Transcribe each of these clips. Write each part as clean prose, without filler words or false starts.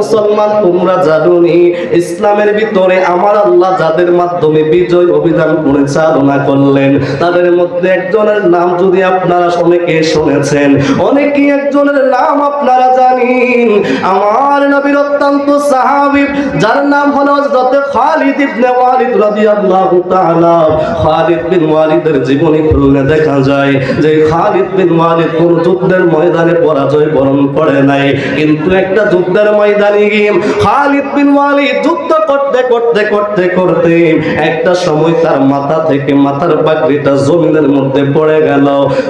মুসলমান তোমরা জানোনি ইসলামের ভিতরে আমার আল্লাহ যাদের মাধ্যমে বিজয় অভিযান পরিচালনা করলেন তাদের মধ্যে একজনের নাম যদি আপনারা অনেকে শুনেছেন, অনেকে একজনের নাম আপনারা জানেন। আমার নবীর অত্যন্ত সাহাবী যার নাম হলো হযরত খালিদ ইবনে ওয়ালিদ রাদিয়াল্লাহু তাআলা। খালিদ বিন ওয়ালিদের জীবনী পড়লে দেখা যায় যে খালিদ বিন ওয়ালিদ কোন যুদ্ধের ময়দানে পরাজয় বরণ করে নাই, কিন্তু একটা যুদ্ধের ময়দানে গিয়ে খালিদ বিন ওয়ালিদ যুদ্ধ করতে করতে করতে করতে একটা সময় তার মাথা থেকে মাথার পাগড়িটা জমিনের মধ্যে পড়ে গেল।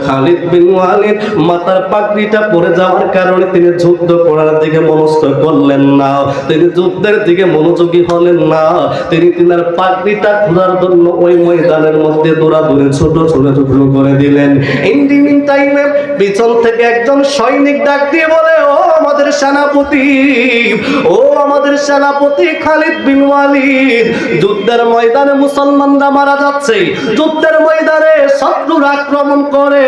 খালিদ বিন ওয়ালিদ মাথার পাগড়িটা পড়ে যাওয়ার কারণে তিনি যুদ্ধ করার দিকে মনস্থ করলেন না, তিনি যুদ্ধের দিকে মনোযোগী হলেন না। তিনি তিনার পাগড়িটা খোঁজার জন্য ওই ময়দানের মধ্যে দৌড়াদৌড়ি ছোট ছোট টুকরো করে দিলেন। ইন টাইমে পিছন থেকে একজন সৈনিক ডাক দিয়ে বলে, ও আমাদের সেনাপতি, ও আমাদের সেনাপতি খালিদ বিন ওয়ালিদ, যুদ্ধের ময়দানে মুসলমানরা মারা যাচ্ছে, যুদ্ধের ময়দানে শত্রুর আক্রমণ করে,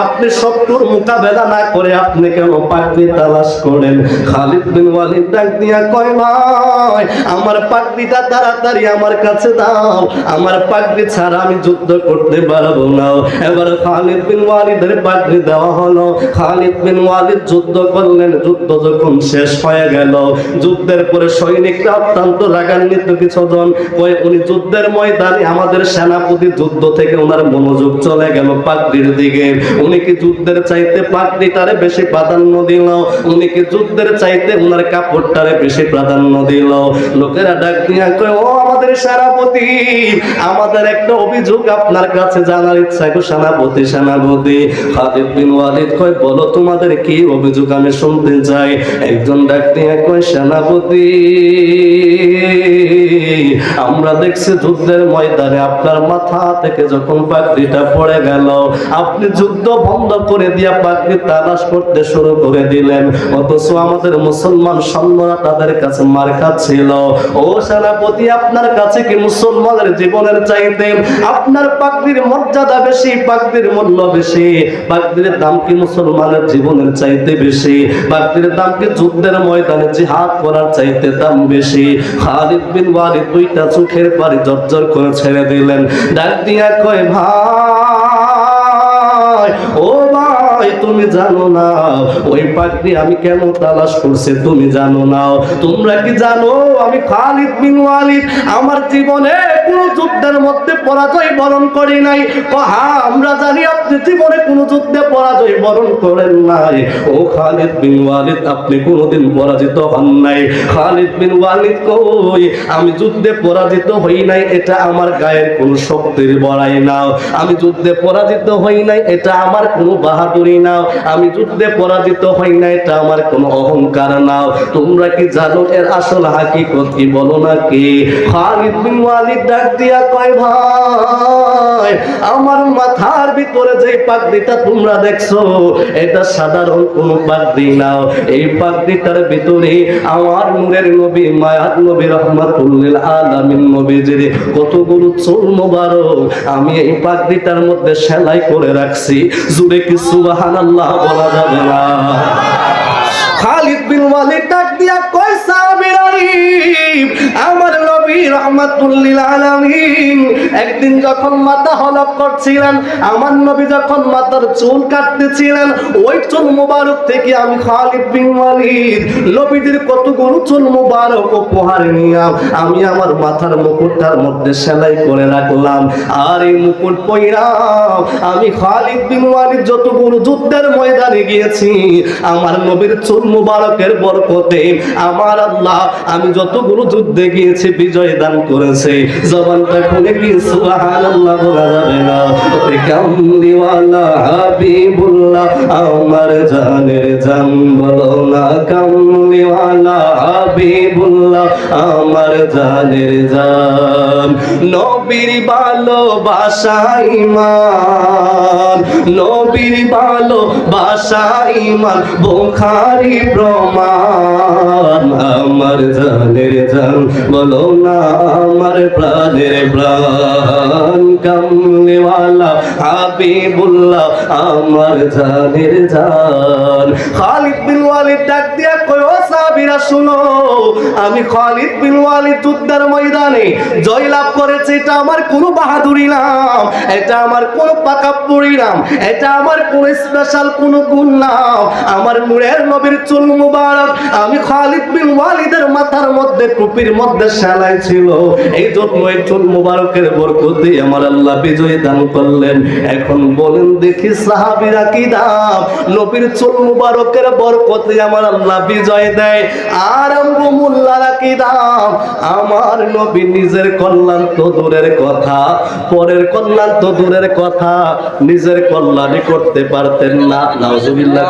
আপনি শত্রুর মোকাবেলা না করে আপনি কেন পাগড়ি তালাশ করেন? খালিদ বিন ওয়ালিদ ডাক দিয়া কয়, ভাই আমার পাগড়িটা তাড়াতাড়ি আমার কাছে দাও, আমার পাগড়ি ছাড়া আমি যুদ্ধ করতে পারবো না। এবার খালিদ বিন ওয়ালিদের পাগড়ি দেওয়া হলো। খালিদ বিন ওয়ালিদ যুদ্ধ করলেন। যুদ্ধ যখন শেষ হয়ে গেল, যুদ্ধের পরে সৈনিকরা অত্যন্ত রাগান্বিত কিছুজন কয়, উনি যুদ্ধের ময়দানে আমাদের সেনাপতি যুদ্ধ থেকে ওনার মনোযোগ চলে গেল পাগড়ির দিকে, উনি কি যুদ্ধের চাইতে পাগড়িটারে বেশি প্রাধান্য দিল, উনি কি যুদ্ধের চাইতে ওনার কাপড়টারে বেশি প্রাধান্য দিল। লোকেরা ডাক দিয়া কয়, ও আমাদের সেনাপতি, আমাদের একটা অভিযোগ আপনার কাছে জানার ইচ্ছা। গো সেনাপতি, সেনাপতি। খালিদ বিন ওয়ালিদ কয়, বলো তোমাদের কি অভিযোগ, আমি শুনতে চাই। একজন ডাক দিয়া কয়, সেনাপতি, আমরা দেখছি যুদ্ধের ময়দানে আপনার মাথা থেকে যখন পাগড়িটা পড়ে গেল আপনি যুদ্ধ বন্ধ করে দিয়া পাগড়ি তালাশ করতে শুরু করে দিলেন, অথচ আমাদের মুসলমান সৈন্যরা তাদের কাছে মার খাচ্ছিল। ও সেনাপতি, আপনার কাছে কি মুসলমানের জীবনের চাইতে আপনার পাগড়ির মর্যাদা বেশি, পাগড়ির মূল্য বেশি? পাগড়ির দাম কি মুসলমানের জীবনের চাইতে বেশি? পাগড়ির দাম কি যুদ্ধের ময়দানে জিহাদ করার চাইতে দাম বেশি? খালিদ বিন ওয়ালিদ দুইটা চোখের পানি জর্জর করে ছেড়ে দিলেন। ডাক দিয়া কয়, ভাই, ও ভাই, তুমি জানো না ওই পাগড়ি আমি কেন তালাশ করছি? তুমি জানো না? তোমরা কি জানো আমি খালিদ বিন ওয়ালিদ আমার জীবনে কোন যুদ্ধের মধ্যে পরাজয় বরণ করি নাই? হ্যাঁ, আমরা জানি আপনি জীবনে কোন যুদ্ধে পরাজয় বরণ করেন নাই। ও খালিদ বিন ওয়ালিদ, আপনি কোনোদিন পরাজিত হন নাই। খালিদ বিন ওয়ালিদ কই, আমি যুদ্ধে পরাজিত হই নাই, এটা আমার গায়ের কোন শক্তির বড়াই না। আমি যুদ্ধে পরাজিত হই নাই, এটা আমার কোনো বাহাদুরি না। আমি যুদ্ধে পরাজিত হই না, এটা আমার কোনো অহংকার না। তোমরা কি জানো এর আসল হাকিকত কি? বলো না কি? খালিদ বিন ওয়ালিদ ডাক দিয়া কয়, ভাই, আমার মাথার ভিতরে যে পাগড়িটা তোমরা দেখছো এটা সাধারণ কোনো পাগড়ি না। এই পাগড়িটার ভিতরে আমার নূরের নবী, মায়ার নবী, রাহমাতুল আলামিন নবীজির কতগুলো চুল মোবারক আমি এই পাগড়িটার মধ্যে সেলাই করে রাখছি। জুড়ে কি সুবহানাল্লাহ বলা যাবে না? খালিদ বিন ওয়ালিদ ডাক দিয়া কয়, সাহাবীরা, আমার নবী রাহমাতুল লিল আলামিন একদিন যখন মাথা হলক করছিলেন, আমার নবী যখন মাথার চুল কাটতেছিলেন, ওই চুল মোবারক থেকে আমি খালিদ বিন ওয়ালিদ নবীদের কতগুলো চুল মোবারক উপহার নিয়ে আমি আমার মাথার মুকুটটার মধ্যে সেলাই করে রাখলাম। আর এই মুকুট পয়রা আমি খালিদ বিন ওয়ালিদ যতগুলো যুদ্ধের ময়দানে গিয়েছি, আমার নবীর চুল মুবারকের বরকতে আমার আল্লাহ আমি যতগুলো যুদ্ধে গিয়েছি বিজয় দান করেছে। জবানটা খুলে কি সুবহানাল্লাহ বলা যাবে না? ওই কামলিওয়ালা হাবিবুল্লাহ আমার জানের জান, বলো না কামলিওয়ালা হাবিবুল্লাহ আমার জানের জান। নবীর ভালোবাসা ঈমান, নবীর ভালোবাসা ঈমান, বুখারী প্রমাণ। আমার জানের জান, বলো না আমার প্রাণের প্রাণ, কামলিওয়ালা হাবিবুল্লাহ আমার জানের জান। খালিদ বিন ওয়ালিদ ডাক দিয়া কয়, ও সাহাবীরা শুনো, আমি খালিদ বিন ওয়ালিদ যুদ্ধের ময়দানে জয়লাভ করেছি, এটা আমার কোনো বাহাদুরি নাম, এটা আমার কোনো পাকাপ্পুরি নাম, এটা আমার কোনো স্পেশাল কোনো গুণ নাম। আমার নূরের নবীর চুল মুবারক আমি খালিদ বিন ওয়ালিদের মাথার মধ্যে টুপির মধ্যে সেলাই ছিল, এই জন্য এই চুল মুবারকের বরকতে আমার আল্লাহ বিজয় দান করলেন। এখন বলেন দেখি সাহাবীরা কি দাম, নবীর চুল মুবারকের বরকতে আমার আল্লাহ বিজয় দেয়। আর আমগো মোল্লারা কি দাম, আমার নবী নিজের কল্যাণ তো দূরের কথা, পরের কল্যাণ তো দূরের কথা, নিজের কল্যাণই করতে পারতেন না। নাউজুবিল্লাহ।